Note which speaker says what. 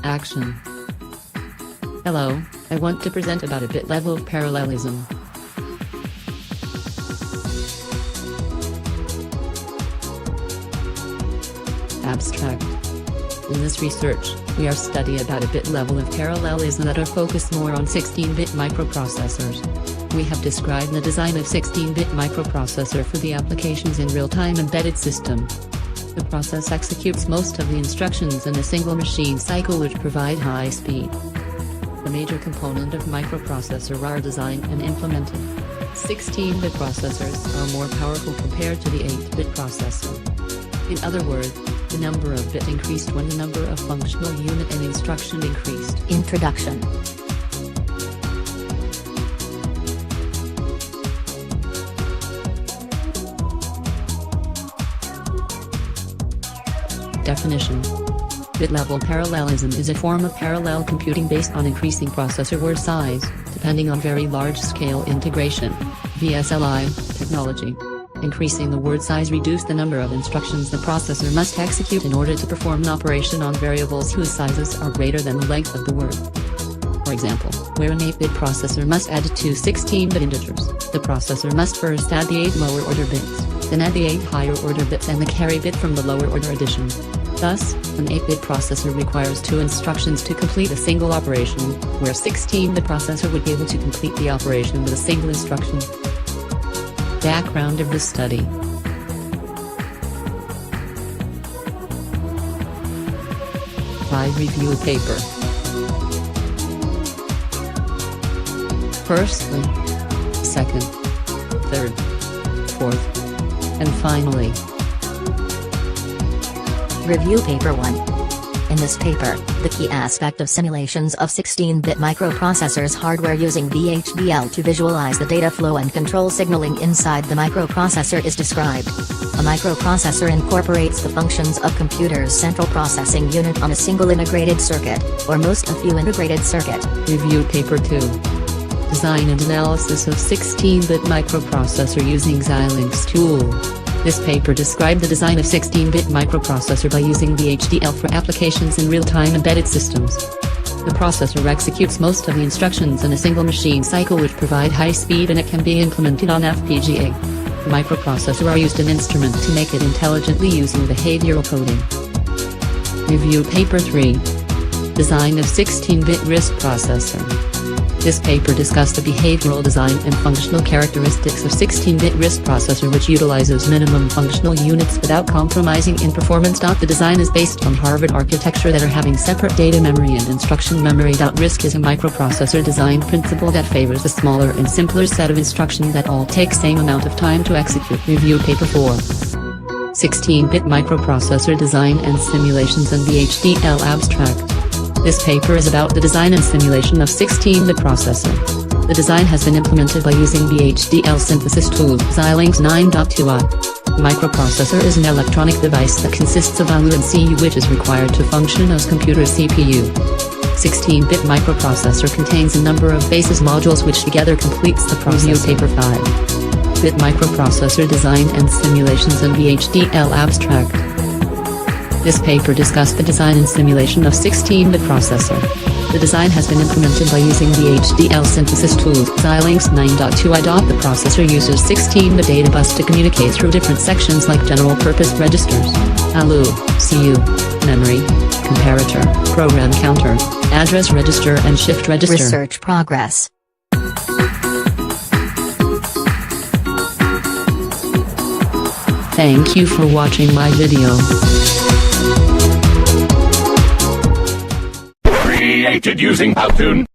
Speaker 1: Action. Hello, I want to present about a bit level of parallelism. Abstract. In this research, we are studying about a bit level of parallelism that are focused more on 16-bit microprocessors. We have described the design of 16-bit microprocessor for the applications in real-time embedded system. The process executes most of the instructions in a single machine cycle which provide high speed. The major component of microprocessor are designed and implemented. 16-bit processors are more powerful compared to the 8-bit processor. In other words, the number of bit increased when the number of functional unit and instruction increased.
Speaker 2: Introduction.
Speaker 1: Definition. Bit-level parallelism is a form of parallel computing based on increasing processor word size, depending on very large-scale integration (VSLI) technology. Increasing the word size reduces the number of instructions the processor must execute in order to perform an operation on variables whose sizes are greater than the length of the word. For example, where an 8-bit processor must add two 16-bit integers, the processor must first add the 8 lower-order bits, then add the 8 higher-order bits and the carry bit from the lower-order addition. Thus, an 8-bit processor requires 2 instructions to complete a single operation, where 16-bit processor would be able to complete the operation with a single instruction. Background of the study. Review paper. Firstly, second, third, fourth, and finally.
Speaker 2: Review Paper 1. In this paper, the key aspect of simulations of 16-bit microprocessors hardware using VHDL to visualize the data flow and control signaling inside the microprocessor is described. A microprocessor incorporates the functions of computer's central processing unit on a single integrated circuit, or most a few integrated circuit.
Speaker 1: Review Paper 2. Design and analysis of 16-bit microprocessor using Xilinx tool. This paper described the design of 16-bit microprocessor by using VHDL for applications in real-time embedded systems. The processor executes most of the instructions in a single machine cycle which provide high speed and it can be implemented on FPGA. The microprocessor are used an instrument to make it intelligently using behavioral coding. Review Paper 3. Design of 16-bit RISC processor. This paper discussed the behavioral design and functional characteristics of 16-bit RISC processor which utilizes minimum functional units without compromising in performance. The design is based on Harvard architecture that are having separate data memory and instruction memory. RISC is a microprocessor design principle that favors a smaller and simpler set of instructions that all take same amount of time to execute. Review Paper 4. 16-bit microprocessor design and simulations and VHDL abstract. This paper is about the design and simulation of 16-bit processor. The design has been implemented by using VHDL synthesis tool Xilinx 9.2i. Microprocessor is an electronic device that consists of ALU and CU which is required to function as computer CPU. 16-bit microprocessor contains a number of basis modules which together completes the processor. Review Paper 5. Bit microprocessor design and simulations and VHDL abstract. This paper discussed the design and simulation of 16-bit processor. The design has been implemented by using VHDL synthesis tools Xilinx 9.2i. The processor uses 16-bit data bus to communicate through different sections like general-purpose registers, ALU, CU, memory, comparator, program counter, address register and shift register.
Speaker 2: Research progress.
Speaker 1: Thank you for watching my video.
Speaker 3: Created using Powtoon.